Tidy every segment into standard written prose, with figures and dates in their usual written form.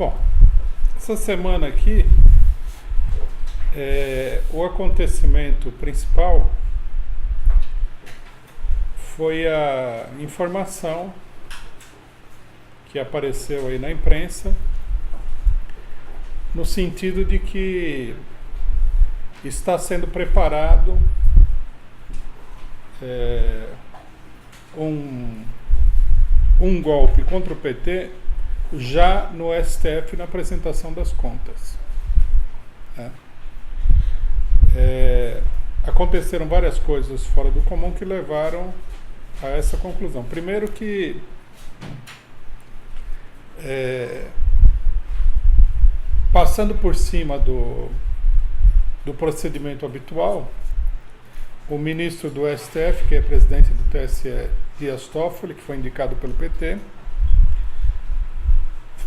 Bom, essa semana aqui, o acontecimento principal foi a informação que apareceu aí na imprensa, no sentido de que está sendo preparado um golpe contra o PT já no STF na apresentação das contas. Aconteceram várias coisas fora do comum que levaram a essa conclusão. Primeiro que passando por cima do procedimento habitual, o ministro do STF, que é presidente do TSE, Dias Toffoli, que foi indicado pelo PT,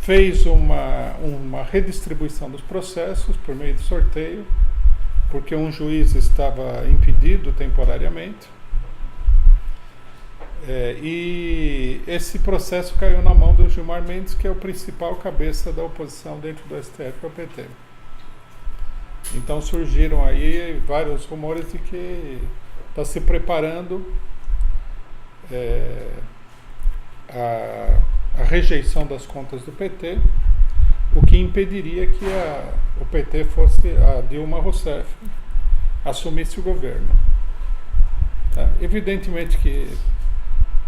fez uma redistribuição dos processos por meio de sorteio, porque um juiz estava impedido temporariamente, e esse processo caiu na mão do Gilmar Mendes, que é o principal cabeça da oposição dentro do STF ao PT. Então surgiram aí vários rumores de que está se preparando a rejeição das contas do PT, o que impediria que o PT fosse, a Dilma Rousseff, assumisse o governo. Evidentemente que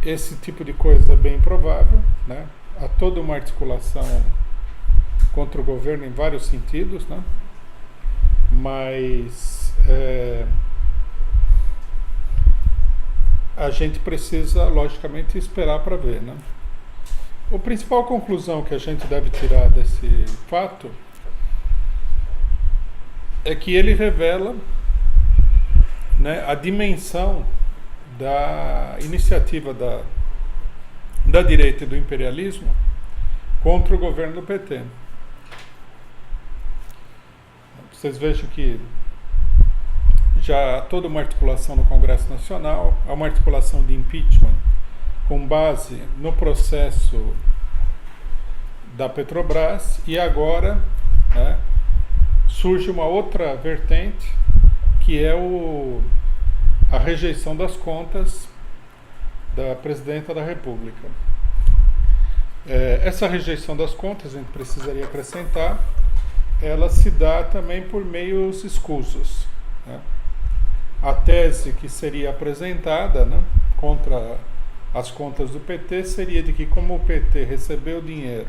esse tipo de coisa é bem improvável, né? Há toda uma articulação contra o governo em vários sentidos, né? Mas a gente precisa, logicamente, esperar para ver, né? A principal conclusão que a gente deve tirar desse fato é que ele revela, né, a dimensão da iniciativa da direita e do imperialismo contra o governo do PT. Vocês vejam que já há toda uma articulação no Congresso Nacional, há uma articulação de impeachment com base no processo da Petrobras, e agora, né, surge uma outra vertente, que é a rejeição das contas da Presidenta da República. Essa rejeição das contas, a gente precisaria acrescentar, ela se dá também por meios escusos, né? A tese que seria apresentada, né, contra as contas do PT seria de que, como o PT recebeu dinheiro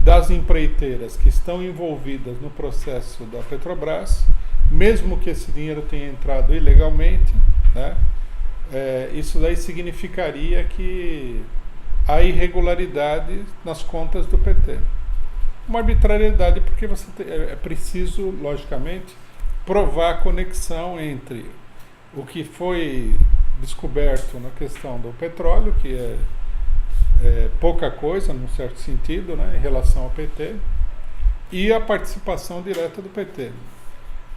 das empreiteiras que estão envolvidas no processo da Petrobras, mesmo que esse dinheiro tenha entrado ilegalmente, né, isso daí significaria que há irregularidade nas contas do PT. Uma arbitrariedade, porque é preciso, logicamente, provar a conexão entre o que foi descoberto na questão do petróleo, que é pouca coisa, num certo sentido, né, em relação ao PT, e a participação direta do PT.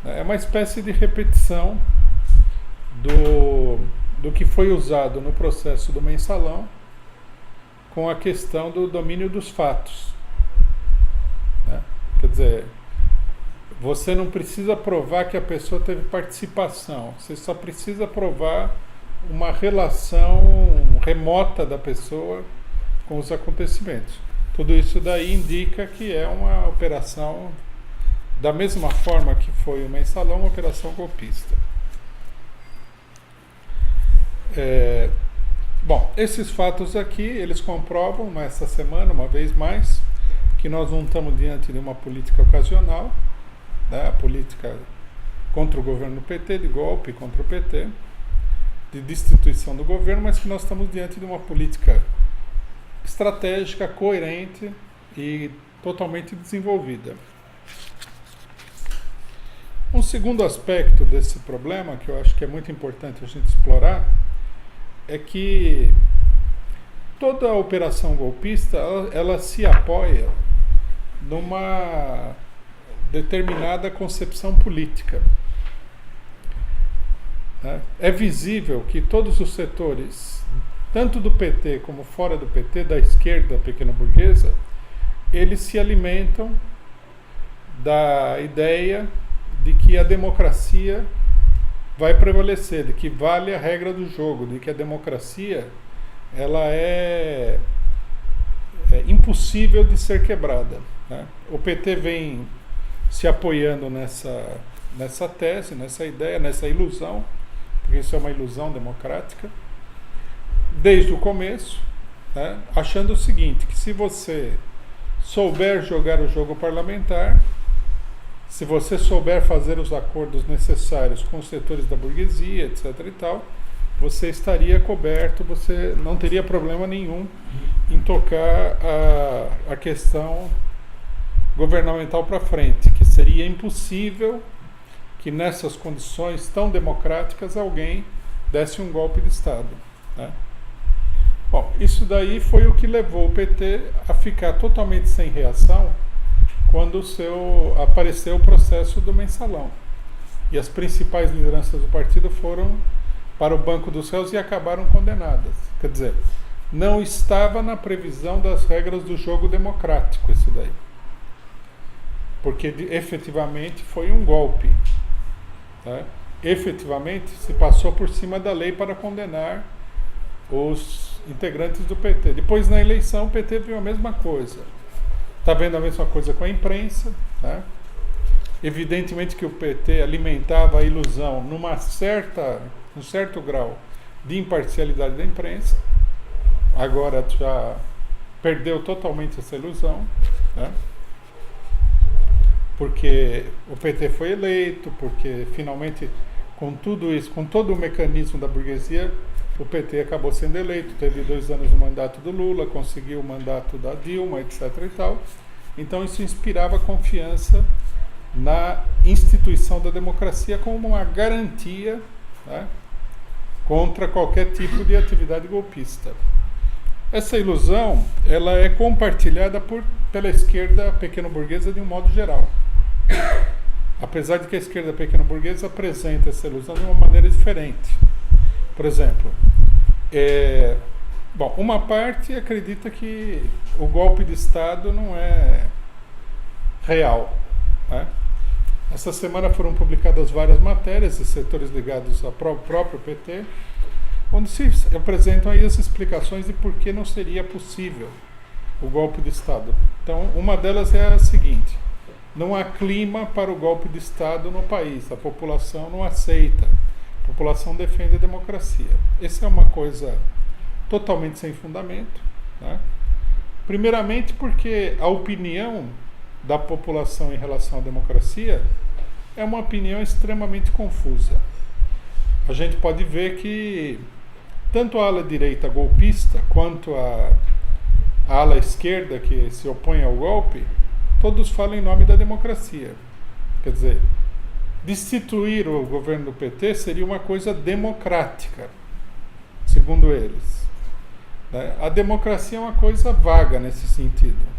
É uma espécie de repetição do que foi usado no processo do mensalão, com a questão do domínio dos fatos. Quer dizer, você não precisa provar que a pessoa teve participação, você só precisa provar uma relação remota da pessoa com os acontecimentos. Tudo isso daí indica que é uma operação, da mesma forma que foi o mensalão, uma operação golpista. Bom, esses fatos aqui, eles comprovam nessa semana, uma vez mais, que nós não estamos diante de uma política ocasional, né, a política contra o governo do PT, de golpe contra o PT, de destituição do governo, mas que nós estamos diante de uma política estratégica, coerente e totalmente desenvolvida. Um segundo aspecto desse problema, que eu acho que é muito importante a gente explorar, é que toda a operação golpista, ela se apoia numa determinada concepção política. É visível que todos os setores, tanto do PT como fora do PT, da esquerda pequena burguesa, eles se alimentam da ideia de que a democracia vai prevalecer, de que vale a regra do jogo, de que a democracia ela é impossível de ser quebrada, né? O PT vem se apoiando nessa tese, nessa ideia, nessa ilusão, porque isso é uma ilusão democrática, desde o começo, né? Achando o seguinte, que se você souber jogar o jogo parlamentar, se você souber fazer os acordos necessários com os setores da burguesia, etc. e tal, você estaria coberto, você não teria problema nenhum em tocar a questão governamental para frente, que seria impossível que nessas condições tão democráticas alguém desse um golpe de Estado, né? Bom, isso daí foi o que levou o PT a ficar totalmente sem reação quando apareceu o processo do mensalão. E as principais lideranças do partido foram para o banco dos réus e acabaram condenadas. Quer dizer, não estava na previsão das regras do jogo democrático isso daí. Porque efetivamente foi um golpe, tá? Efetivamente se passou por cima da lei para condenar os integrantes do PT. Depois, na eleição, o PT viu a mesma coisa. Está vendo a mesma coisa com a imprensa, tá? Evidentemente que o PT alimentava a ilusão num certo grau de imparcialidade da imprensa. Agora já perdeu totalmente essa ilusão, né? Porque o PT foi eleito, porque finalmente, com tudo isso, com todo o mecanismo da burguesia, o PT acabou sendo eleito, teve 2 anos no mandato do Lula, conseguiu o mandato da Dilma, etc. e tal. Então isso inspirava confiança na instituição da democracia como uma garantia, né, contra qualquer tipo de atividade golpista. Essa ilusão ela é compartilhada pela esquerda pequeno-burguesa de um modo geral. Apesar de que a esquerda pequeno-burguesa apresenta essa ilusão de uma maneira diferente. Por exemplo, uma parte acredita que o golpe de Estado não é real, né? Essa semana foram publicadas várias matérias de setores ligados ao próprio PT, onde se apresentam aí as explicações de por que não seria possível o golpe de Estado. Então, uma delas é a seguinte: não há clima para o golpe de Estado no país, a população não aceita, a população defende a democracia. Essa é uma coisa totalmente sem fundamento, né? Primeiramente porque a opinião da população em relação à democracia é uma opinião extremamente confusa. A gente pode ver que tanto a ala direita golpista quanto a ala esquerda que se opõe ao golpe, todos falam em nome da democracia. Quer dizer, destituir o governo do PT seria uma coisa democrática, segundo eles. A democracia é uma coisa vaga nesse sentido.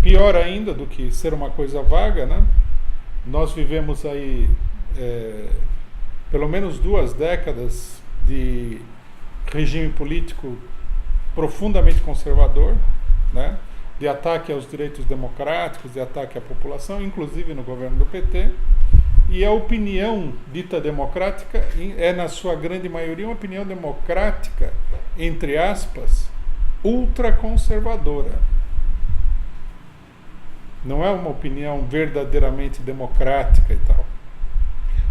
Pior ainda do que ser uma coisa vaga, né? Nós vivemos aí pelo menos 2 décadas de regime político profundamente conservador, né? De ataque aos direitos democráticos, de ataque à população, inclusive no governo do PT. E a opinião dita democrática é, na sua grande maioria, uma opinião democrática, entre aspas, ultraconservadora. Não é uma opinião verdadeiramente democrática e tal.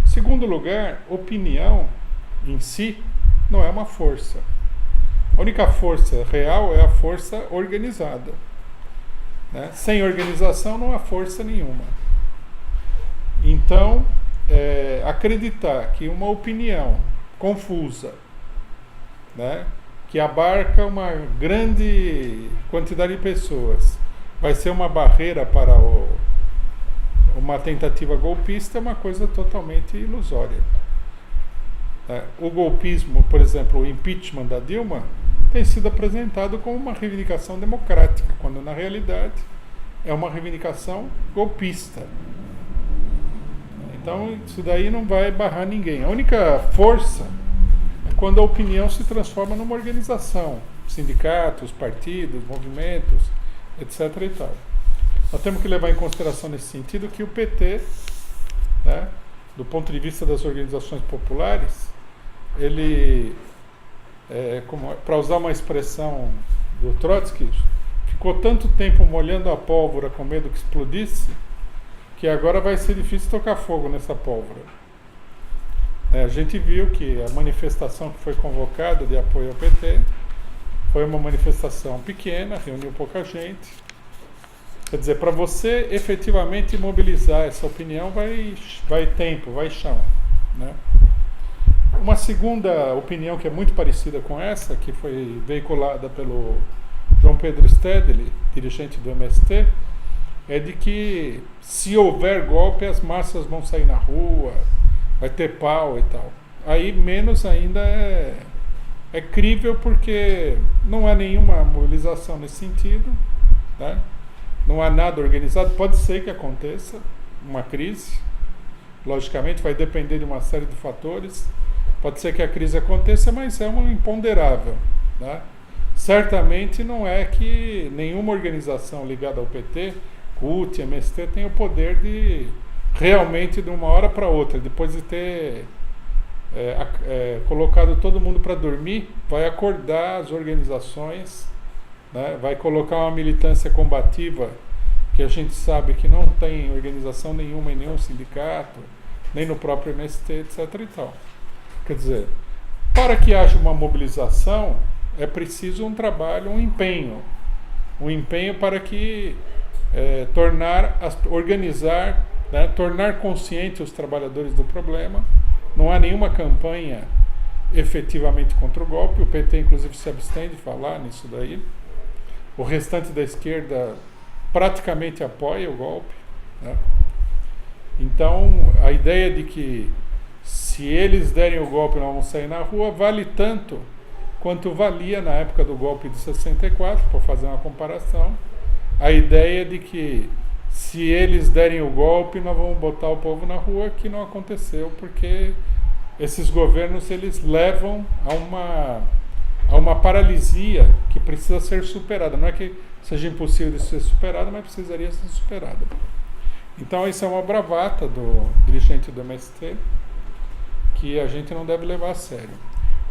Segundo lugar, opinião em si não é uma força. A única força real é a força organizada, né? Sem organização não há força nenhuma. Então, acreditar que uma opinião confusa, né, que abarca uma grande quantidade de pessoas, vai ser uma barreira para uma tentativa golpista é uma coisa totalmente ilusória. O golpismo, por exemplo, o impeachment da Dilma, tem sido apresentado como uma reivindicação democrática, quando na realidade é uma reivindicação golpista. Então isso daí não vai barrar ninguém. A única força é quando a opinião se transforma numa organização, sindicatos, partidos, movimentos, etc. e tal. Nós temos que levar em consideração nesse sentido que o PT, né, do ponto de vista das organizações populares, ele, para usar uma expressão do Trotsky, ficou tanto tempo molhando a pólvora com medo que explodisse, que agora vai ser difícil tocar fogo nessa pólvora. A gente viu que a manifestação que foi convocada de apoio ao PT foi uma manifestação pequena, reuniu pouca gente. Quer dizer, para você efetivamente mobilizar essa opinião vai tempo, vai chão, né? Uma segunda opinião que é muito parecida com essa, que foi veiculada pelo João Pedro Stedley, dirigente do MST, é de que se houver golpe as massas vão sair na rua, vai ter pau e tal. Aí menos ainda é crível, porque não há nenhuma mobilização nesse sentido, né? Não há nada organizado. Pode ser que aconteça uma crise, logicamente vai depender de uma série de fatores. Pode ser que a crise aconteça, mas é um imponderável, né? Certamente não é que nenhuma organização ligada ao PT, CUT, MST, tem o poder de realmente, de uma hora para outra, depois de ter colocado todo mundo para dormir, vai acordar as organizações, né? Vai colocar uma militância combativa que a gente sabe que não tem organização nenhuma em nenhum sindicato, nem no próprio MST, etc. e tal. Quer dizer, para que haja uma mobilização, é preciso um trabalho, um empenho para que organizar, né, tornar consciente os trabalhadores do problema. Não há nenhuma campanha efetivamente contra o golpe, o PT inclusive se abstém de falar nisso daí. O restante da esquerda praticamente apoia o golpe, né? Então, a ideia de que se eles derem o golpe não vão sair na rua, vale tanto quanto valia na época do golpe de 64, para fazer uma comparação, a ideia de que se eles derem o golpe nós vamos botar o povo na rua, que não aconteceu, porque esses governos eles levam a uma paralisia que precisa ser superada. Não é que seja impossível de ser superada, mas precisaria ser superada. Então isso é uma bravata do dirigente do MST, que a gente não deve levar a sério.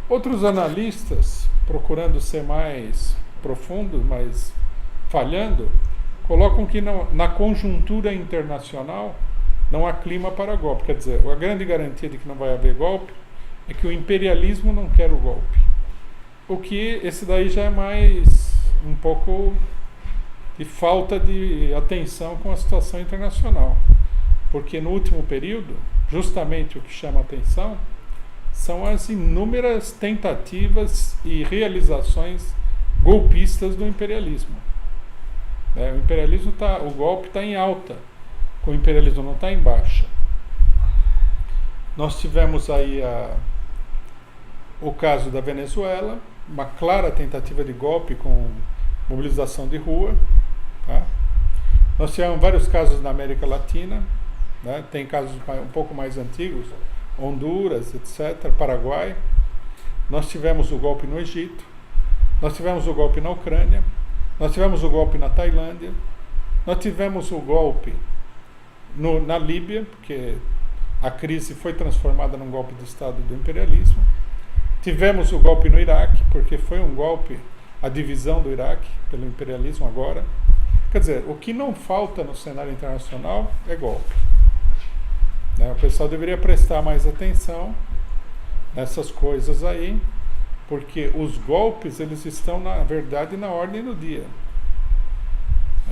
Outros analistas, procurando ser mais profundos, mas falhando, colocam que na conjuntura internacional não há clima para golpe. Quer dizer, a grande garantia de que não vai haver golpe é que o imperialismo não quer o golpe. O que esse daí já é mais um pouco de falta de atenção com a situação internacional. Porque no último período, justamente o que chama atenção são as inúmeras tentativas e realizações golpistas do imperialismo. O golpe está em alta, o imperialismo não está em baixa. Nós tivemos aí o caso da Venezuela, uma clara tentativa de golpe com mobilização de rua, tá? Nós tivemos vários casos na América Latina, né? Tem casos um pouco mais antigos, Honduras, etc., Paraguai. Nós tivemos o golpe no Egito, nós tivemos o golpe na Ucrânia, nós tivemos o golpe na Tailândia, nós tivemos o golpe na Líbia, porque a crise foi transformada num golpe de Estado do imperialismo. Tivemos o golpe no Iraque, porque foi um golpe, a divisão do Iraque pelo imperialismo agora. Quer dizer, o que não falta no cenário internacional é golpe. O pessoal deveria prestar mais atenção nessas coisas aí, porque os golpes eles estão, na verdade, na ordem do dia.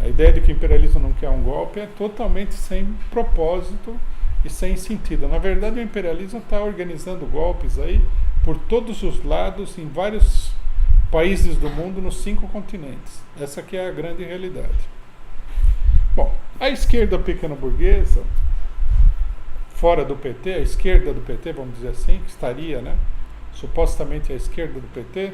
A ideia de que o imperialismo não quer um golpe é totalmente sem propósito e sem sentido. Na verdade, o imperialismo está organizando golpes aí por todos os lados, em vários países do mundo, nos 5 continentes. Essa que é a grande realidade. Bom, a esquerda pequeno-burguesa, fora do PT, a esquerda do PT, vamos dizer assim, que estaria, né, supostamente a esquerda do PT,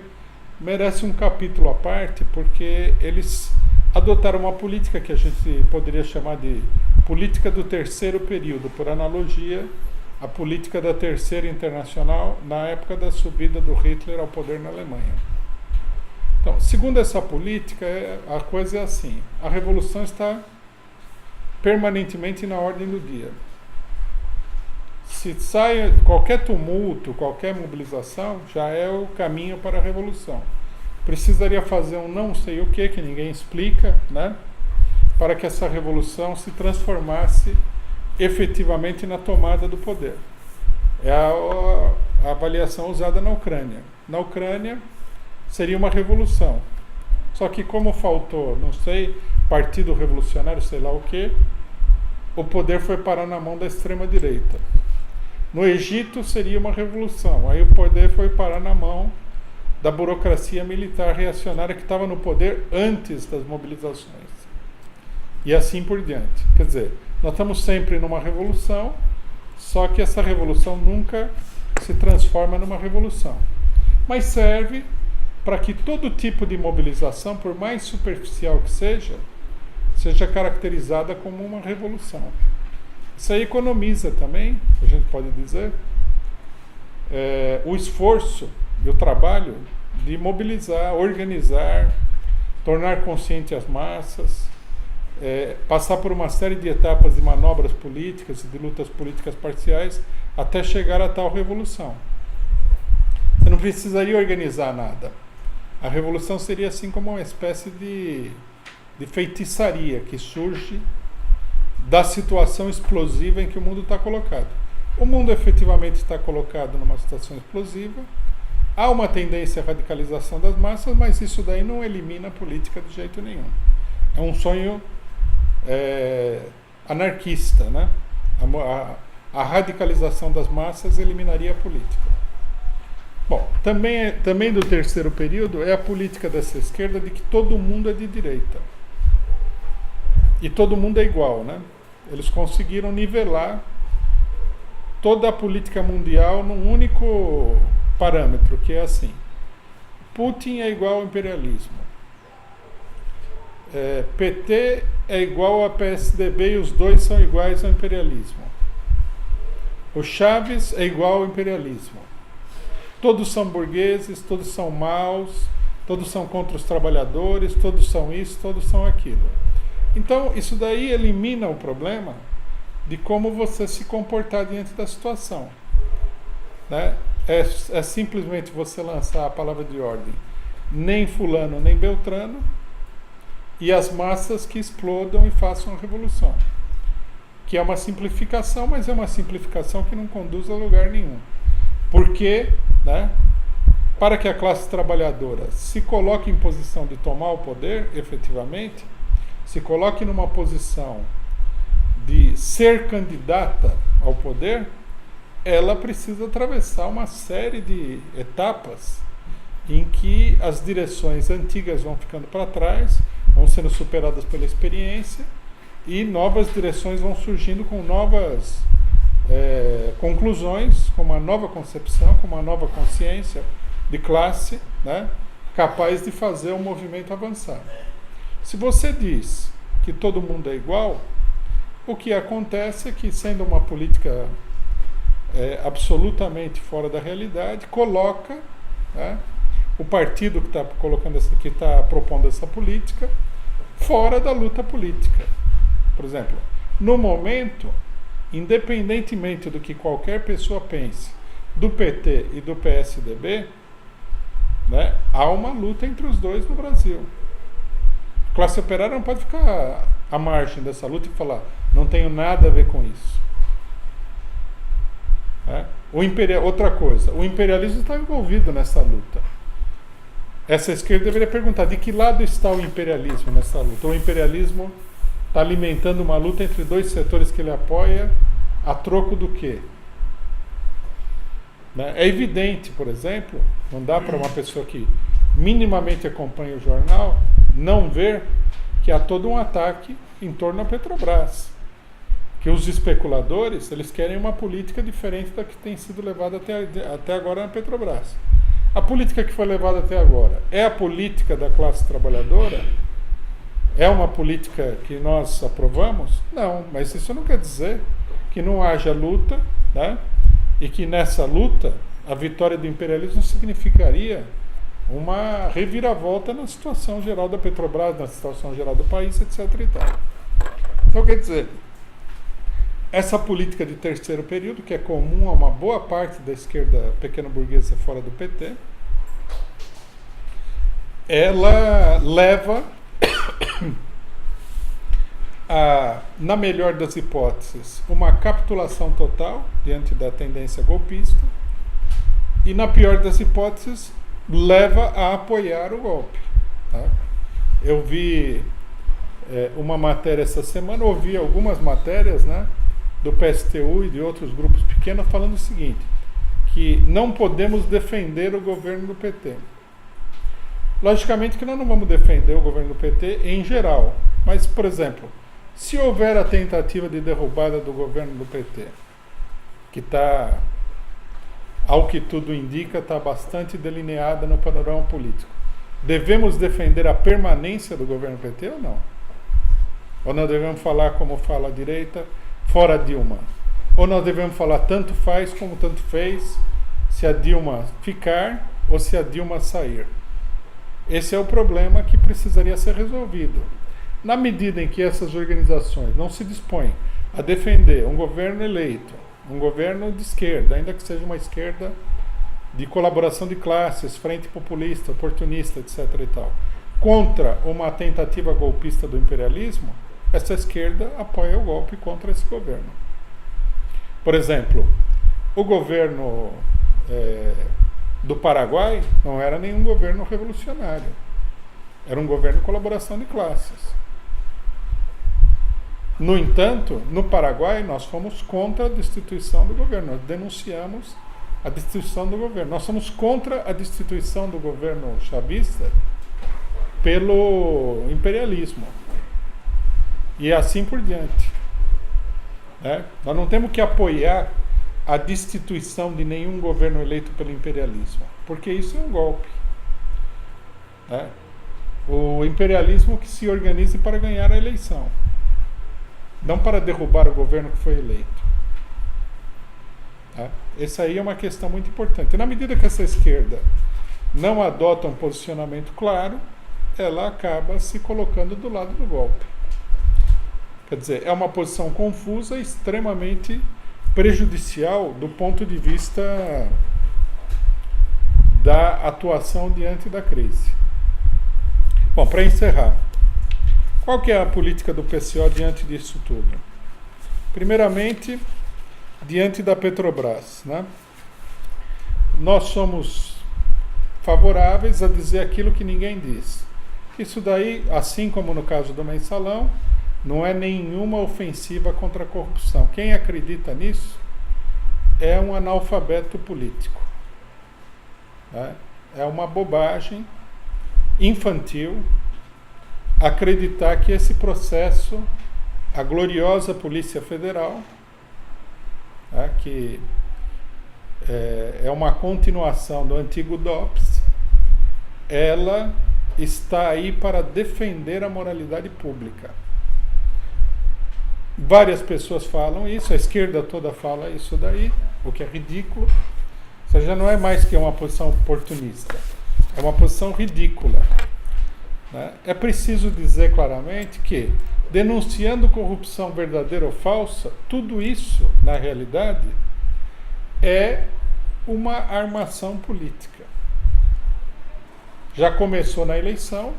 merece um capítulo à parte, porque eles adotaram uma política que a gente poderia chamar de política do terceiro período, por analogia à política da Terceira Internacional na época da subida do Hitler ao poder na Alemanha. Então, segundo essa política, a coisa é assim: a revolução está permanentemente na ordem do dia. Se sai qualquer tumulto, qualquer mobilização, já é o caminho para a revolução. Precisaria fazer um não sei o que ninguém explica, né, para que essa revolução se transformasse efetivamente na tomada do poder. É a avaliação usada na Ucrânia. Na Ucrânia seria uma revolução. Só que como faltou, não sei, partido revolucionário, sei lá o que, o poder foi parar na mão da extrema-direita. No Egito seria uma revolução. Aí o poder foi parar na mão da burocracia militar reacionária que estava no poder antes das mobilizações. E assim por diante. Quer dizer, nós estamos sempre numa revolução, só que essa revolução nunca se transforma numa revolução. Mas serve para que todo tipo de mobilização, por mais superficial que seja caracterizada como uma revolução. Isso aí economiza também, a gente pode dizer, o esforço e o trabalho de mobilizar, organizar, tornar consciente as massas, passar por uma série de etapas de manobras políticas e de lutas políticas parciais até chegar a tal revolução. Você não precisaria organizar nada. A revolução seria assim como uma espécie de feitiçaria que surge da situação explosiva em que o mundo está colocado. O mundo efetivamente está colocado numa situação explosiva, há uma tendência à radicalização das massas, mas isso daí não elimina a política de jeito nenhum. É um sonho anarquista, né? A radicalização das massas eliminaria a política. Bom, também do terceiro período é a política dessa esquerda de que todo mundo é de direita. E todo mundo é igual, né? Eles conseguiram nivelar toda a política mundial num único parâmetro, que é assim: Putin é igual ao imperialismo, PT é igual a PSDB e os dois são iguais ao imperialismo, o Chaves é igual ao imperialismo, todos são burgueses, todos são maus, todos são contra os trabalhadores, todos são isso, todos são aquilo. Então, isso daí elimina o problema de como você se comportar diante da situação, né? É simplesmente você lançar a palavra de ordem: nem fulano, nem beltrano, e as massas que explodam e façam a revolução. Que é uma simplificação, mas é uma simplificação que não conduz a lugar nenhum. Porque, né, para que a classe trabalhadora se coloque em posição de tomar o poder, efetivamente, se coloque numa posição de ser candidata ao poder, ela precisa atravessar uma série de etapas em que as direções antigas vão ficando para trás, vão sendo superadas pela experiência, e novas direções vão surgindo com novas conclusões, com uma nova concepção, com uma nova consciência de classe, né, capaz de fazer o movimento avançar. Se você diz que todo mundo é igual, o que acontece é que, sendo uma política absolutamente fora da realidade, coloca, né, o partido que está propondo essa política fora da luta política. Por exemplo, no momento, independentemente do que qualquer pessoa pense do PT e do PSDB, né, há uma luta entre os dois no Brasil. A classe operária não pode ficar à margem dessa luta e falar: não tenho nada a ver com isso. Outra coisa, o imperialismo está envolvido nessa luta. Essa esquerda deveria perguntar: de que lado está o imperialismo nessa luta? O imperialismo está alimentando uma luta entre dois setores que ele apoia, a troco do quê? É evidente, por exemplo, não dá para uma pessoa que minimamente acompanha o jornal não ver que há todo um ataque em torno da Petrobras, que os especuladores, eles querem uma política diferente da que tem sido levada até agora na Petrobras. A política que foi levada até agora é a política da classe trabalhadora? É uma política que nós aprovamos? Não, mas isso não quer dizer que não haja luta, né? E que nessa luta a vitória do imperialismo significaria uma reviravolta na situação geral da Petrobras, na situação geral do país, etc. e tal. Então, quer dizer, essa política de terceiro período, que é comum a uma boa parte da esquerda pequeno-burguesa fora do PT, ela leva a, na melhor das hipóteses, uma capitulação total diante da tendência golpista e, na pior das hipóteses, leva a apoiar o golpe. Tá? Eu vi uma matéria essa semana, ouvi algumas matérias, né, do PSTU e de outros grupos pequenos falando o seguinte, que não podemos defender o governo do PT. Logicamente que nós não vamos defender o governo do PT em geral, mas, por exemplo, se houver a tentativa de derrubada do governo do PT, que está, ao que tudo indica, está bastante delineada no panorama político, devemos defender a permanência do governo PT ou não? Ou nós devemos falar como fala a direita, fora Dilma? Ou nós devemos falar tanto faz como tanto fez, se a Dilma ficar ou se a Dilma sair? Esse é o problema que precisaria ser resolvido. Na medida em que essas organizações não se dispõem a defender um governo eleito, um governo de esquerda, ainda que seja uma esquerda de colaboração de classes, frente populista, oportunista, etc. e tal, contra uma tentativa golpista do imperialismo, essa esquerda apoia o golpe contra esse governo. Por exemplo, o governo do Paraguai não era nenhum governo revolucionário. Era um governo de colaboração de classes. No entanto, no Paraguai, nós fomos contra a destituição do governo. Nós denunciamos a destituição do governo. Nós somos contra a destituição do governo chavista pelo imperialismo. E assim por diante. Nós não temos que apoiar a destituição de nenhum governo eleito pelo imperialismo, porque isso é um golpe. O imperialismo que se organize para ganhar a eleição, não para derrubar o governo que foi eleito. Essa aí é uma questão muito importante. Na medida que essa esquerda não adota um posicionamento claro, ela acaba se colocando do lado do golpe. Quer dizer, é uma posição confusa e extremamente prejudicial do ponto de vista da atuação diante da crise. Bom, para encerrar, qual que é a política do PCO diante disso tudo? Primeiramente, diante da Petrobras, né? Nós somos favoráveis a dizer aquilo que ninguém diz. Isso daí, assim como no caso do mensalão, não é nenhuma ofensiva contra a corrupção. Quem acredita nisso é um analfabeto político. É uma bobagem infantil acreditar que esse processo, a gloriosa Polícia Federal, que é uma continuação do antigo DOPS, ela está aí para defender a moralidade pública. Várias pessoas falam isso, a esquerda toda fala isso daí, o que é ridículo. Isso já não é mais que uma posição oportunista, é uma posição ridícula. É preciso dizer claramente que, denunciando corrupção verdadeira ou falsa, tudo isso, na realidade, é uma armação política. Já começou na eleição,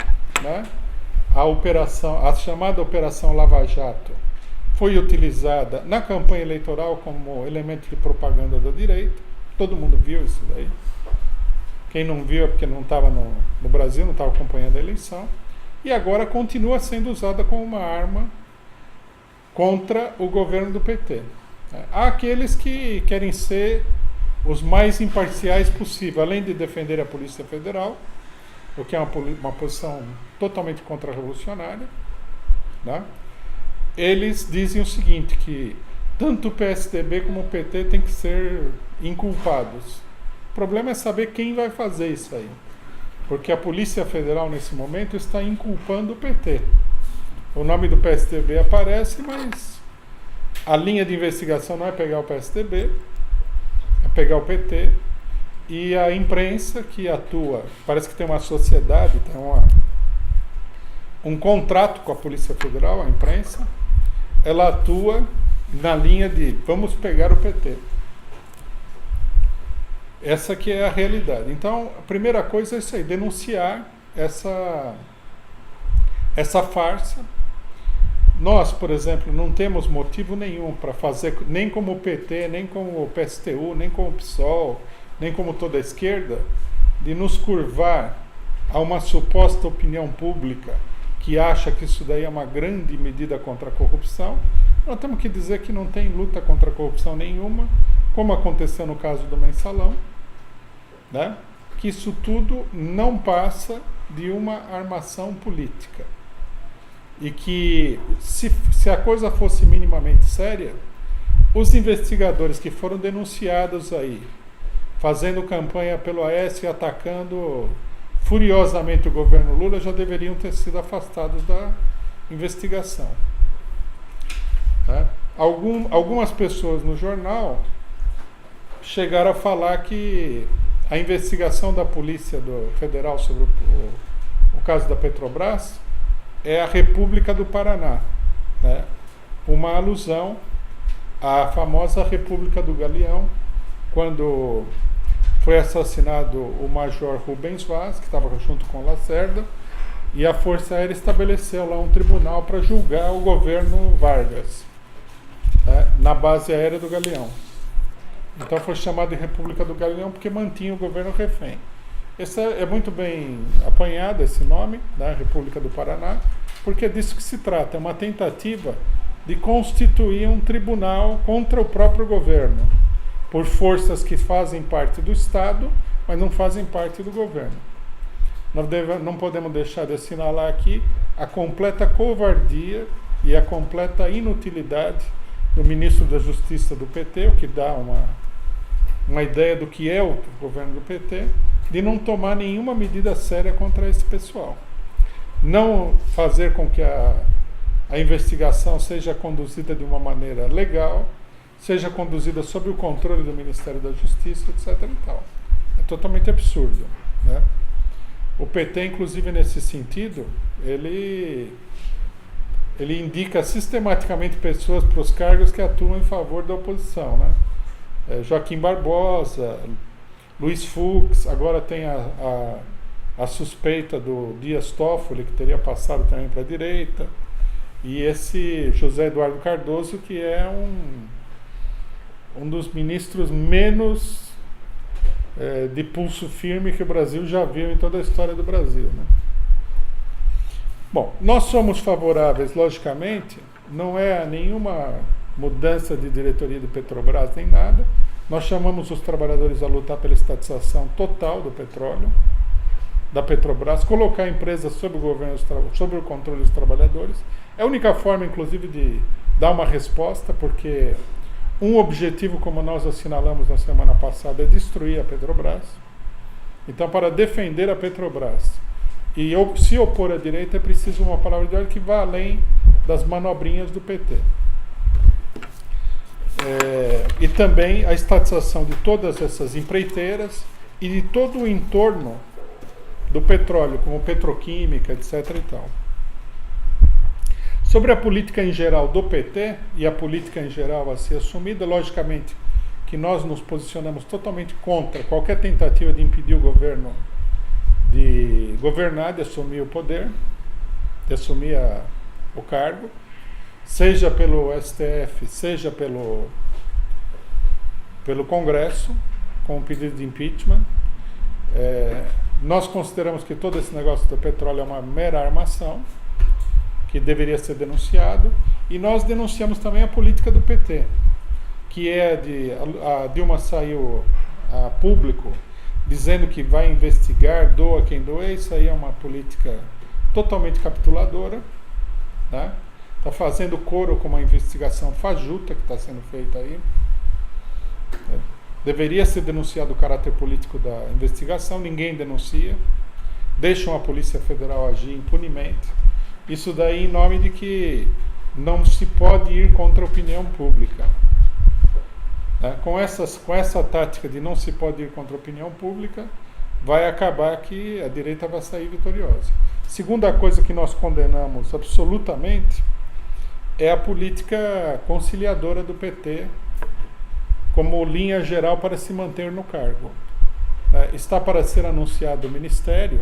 a chamada Operação Lava Jato foi utilizada na campanha eleitoral como elemento de propaganda da direita. Todo mundo viu isso daí. Quem não viu é porque não estava no Brasil, não estava acompanhando a eleição. E agora continua sendo usada como uma arma contra o governo do PT. Há aqueles que querem ser os mais imparciais possível, além de defender a Polícia Federal, o que é uma posição totalmente contra-revolucionária, eles dizem o seguinte, que tanto o PSDB como o PT têm que ser inculpados. O problema é saber quem vai fazer isso aí. Porque a Polícia Federal, nesse momento, está inculpando o PT. O nome do PSDB aparece, mas a linha de investigação não é pegar o PSDB, é pegar o PT e a imprensa que atua, parece que tem uma sociedade, tem um contrato com a Polícia Federal, a imprensa, ela atua na linha de vamos pegar o PT. Essa que é a realidade. Então, a primeira coisa é isso aí, denunciar essa farsa. Nós, por exemplo, não temos motivo nenhum para fazer, nem como o PT, nem como o PSTU, nem como o PSOL, nem como toda a esquerda, de nos curvar a uma suposta opinião pública que acha que isso daí é uma grande medida contra a corrupção. Nós temos que dizer que não tem luta contra a corrupção nenhuma, como aconteceu no caso do Mensalão, né? Que isso tudo não passa de uma armação política. E que, se a coisa fosse minimamente séria, os investigadores que foram denunciados aí, fazendo campanha pelo Aécio e atacando furiosamente o governo Lula, já deveriam ter sido afastados da investigação. Tá? Algumas pessoas no jornal chegaram a falar que a investigação da Polícia Federal sobre o caso da Petrobras é a República do Paraná, né? Uma alusão à famosa República do Galeão, quando foi assassinado o Major Rubens Vaz, que estava junto com Lacerda, e a Força Aérea estabeleceu lá um tribunal para julgar o governo Vargas, né? Na base aérea do Galeão. Então foi chamado de República do Galeão porque mantinha o governo refém. Esse é muito bem apanhado, esse nome, né, República do Paraná, porque é disso que se trata, é uma tentativa de constituir um tribunal contra o próprio governo, por forças que fazem parte do Estado, mas não fazem parte do governo. Nós não podemos deixar de assinalar aqui a completa covardia e a completa inutilidade do ministro da Justiça do PT, o que dá uma ideia do que é o governo do PT, de não tomar nenhuma medida séria contra esse pessoal. Não fazer com que a investigação seja conduzida de uma maneira legal, seja conduzida sob o controle do Ministério da Justiça, etc. e tal. É totalmente absurdo, né? O PT, inclusive, nesse sentido, ele indica sistematicamente pessoas para os cargos que atuam em favor da oposição, né? Joaquim Barbosa, Luiz Fux, agora tem a suspeita do Dias Toffoli, que teria passado também para a direita, e esse José Eduardo Cardoso, que é um dos ministros menos de pulso firme que o Brasil já viu em toda a história do Brasil, né? Bom, nós somos favoráveis, logicamente, não é nenhuma mudança de diretoria do Petrobras nem nada. Nós chamamos os trabalhadores a lutar pela estatização total do petróleo, da Petrobras, colocar a empresa sob o governo, sob o controle dos trabalhadores. É a única forma, inclusive, de dar uma resposta, porque um objetivo, como nós assinalamos na semana passada, é destruir a Petrobras. Então, para defender a Petrobras e se opor à direita, é preciso uma palavra de ordem que vá além das manobrinhas do PT. E também a estatização de todas essas empreiteiras e de todo o entorno do petróleo, como petroquímica, etc. e tal. Sobre a política em geral do PT e a política em geral a ser assumida, logicamente que nós nos posicionamos totalmente contra qualquer tentativa de impedir o governo de governar, de assumir o poder, de assumir o cargo, seja pelo STF, seja pelo Congresso, com o pedido de impeachment. Nós consideramos que todo esse negócio do petróleo é uma mera armação, que deveria ser denunciado, e nós denunciamos também a política do PT, que a Dilma saiu a público dizendo que vai investigar, doa quem doer. Isso aí é uma política totalmente capituladora, né? Está fazendo coro com uma investigação fajuta que está sendo feita aí. Deveria ser denunciado o caráter político da investigação, ninguém denuncia, deixam a Polícia Federal agir impunemente. Isso daí em nome de que não se pode ir contra a opinião pública. Né? Com essa tática de não se pode ir contra a opinião pública, vai acabar que a direita vai sair vitoriosa. Segunda coisa que nós condenamos absolutamente é a política conciliadora do PT como linha geral para se manter no cargo. Está para ser anunciado o ministério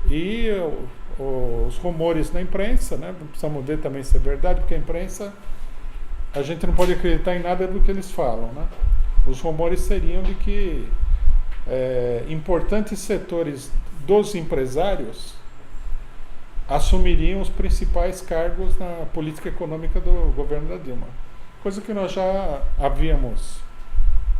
e os rumores na imprensa, né? Precisamos ver também se é verdade, porque a imprensa, a gente não pode acreditar em nada do que eles falam, né? Os rumores seriam de que importantes setores dos empresários assumiriam os principais cargos na política econômica do governo da Dilma. Coisa que nós já havíamos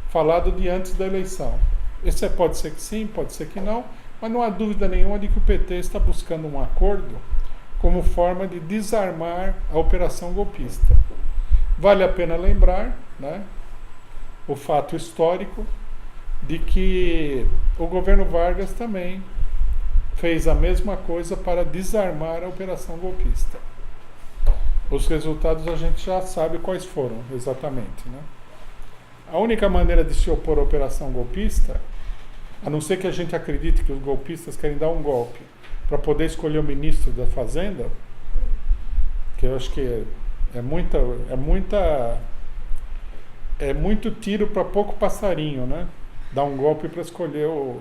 falado de antes da eleição. Esse pode ser que sim, pode ser que não, mas não há dúvida nenhuma de que o PT está buscando um acordo como forma de desarmar a operação golpista. Vale a pena lembrar, né, o fato histórico de que o governo Vargas também fez a mesma coisa para desarmar a operação golpista. Os resultados a gente já sabe quais foram exatamente, né? A única maneira de se opor à operação golpista, a não ser que a gente acredite que os golpistas querem dar um golpe para poder escolher o ministro da Fazenda, que eu acho que é muito tiro para pouco passarinho, né? Dar um golpe para escolher o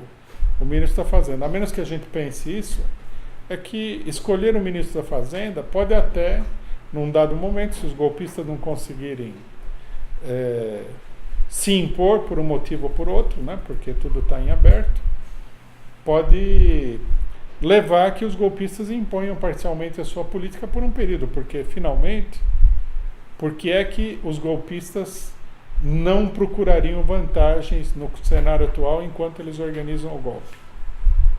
ministro da Fazenda. A menos que a gente pense isso, é que escolher o ministro da Fazenda pode até, num dado momento, se os golpistas não conseguirem se impor por um motivo ou por outro, né, porque tudo está em aberto, pode levar a que os golpistas imponham parcialmente a sua política por um período, porque finalmente, porque é que os golpistas não procurariam vantagens no cenário atual enquanto eles organizam o golpe?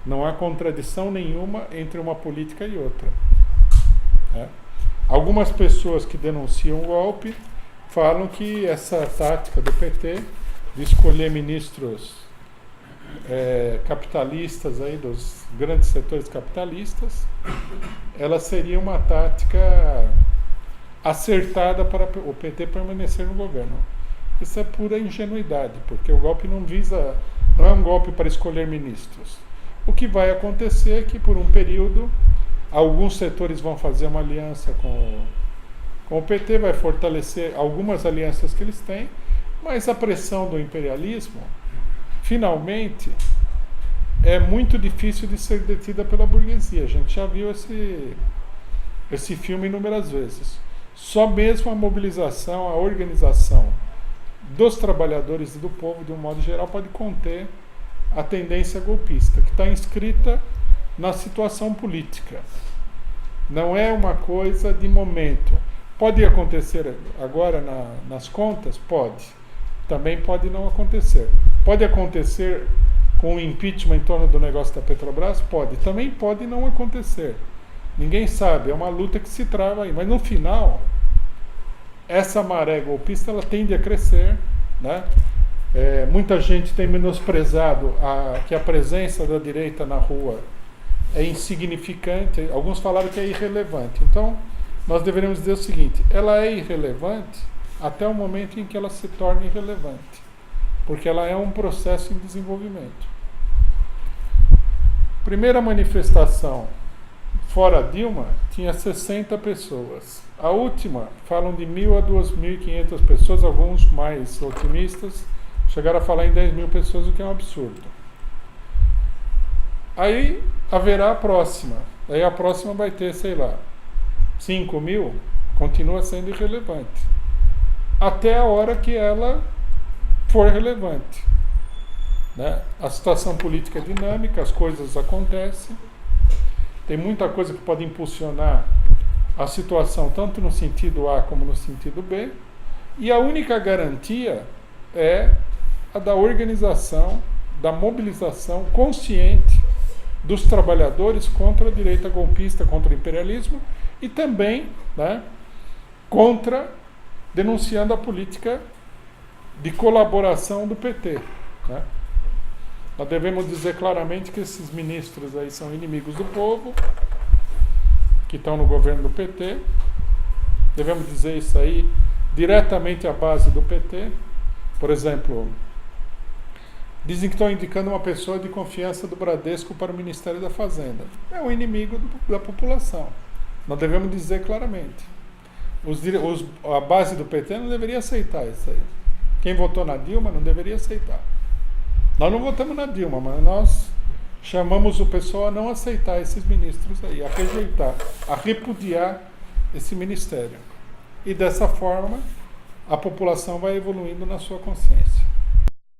Não há contradição nenhuma entre uma política e outra. Algumas pessoas que denunciam o golpe falam que essa tática do PT de escolher ministros capitalistas aí, dos grandes setores capitalistas, ela seria uma tática acertada para o PT permanecer no governo. Isso é pura ingenuidade, porque o golpe não é um golpe para escolher ministros. O que vai acontecer é que, por um período, alguns setores vão fazer uma aliança com o PT, vai fortalecer algumas alianças que eles têm, mas a pressão do imperialismo, finalmente, é muito difícil de ser detida pela burguesia. A gente já viu esse filme inúmeras vezes. Só mesmo a mobilização, a organização dos trabalhadores e do povo, de um modo geral, pode conter a tendência golpista, que está inscrita na situação política. Não é uma coisa de momento. Pode acontecer agora nas contas? Pode. Também pode não acontecer. Pode acontecer com o impeachment em torno do negócio da Petrobras? Pode. Também pode não acontecer. Ninguém sabe, é uma luta que se trava aí. Mas no final, essa maré golpista ela tende a crescer, né? Muita gente tem menosprezado que a presença da direita na rua é insignificante. Alguns falaram que é irrelevante. Então, nós deveríamos dizer o seguinte: ela é irrelevante até o momento em que ela se torna irrelevante, porque ela é um processo em desenvolvimento. Primeira manifestação fora Dilma tinha 60 pessoas. A última, falam de 1.000 a 2.500 pessoas, alguns mais otimistas chegaram a falar em 10.000 pessoas, o que é um absurdo. Aí haverá a próxima. Aí a próxima vai ter, 5.000, continua sendo irrelevante. Até a hora que ela for relevante. Né? A situação política é dinâmica, as coisas acontecem. Tem muita coisa que pode impulsionar a situação, tanto no sentido A como no sentido B. E a única garantia é a da organização, da mobilização consciente dos trabalhadores contra a direita golpista, contra o imperialismo e também, né, denunciando a política de colaboração do PT. Né? Nós devemos dizer claramente que esses ministros aí são inimigos do povo, que estão no governo do PT. Devemos dizer isso aí diretamente à base do PT. Por exemplo, dizem que estão indicando uma pessoa de confiança do Bradesco para o Ministério da Fazenda. É um inimigo da população. Nós devemos dizer claramente. A base do PT não deveria aceitar isso aí. Quem votou na Dilma não deveria aceitar. Nós não votamos na Dilma, mas nós chamamos o pessoal a não aceitar esses ministros aí, a rejeitar, a repudiar esse ministério. E dessa forma, a população vai evoluindo na sua consciência.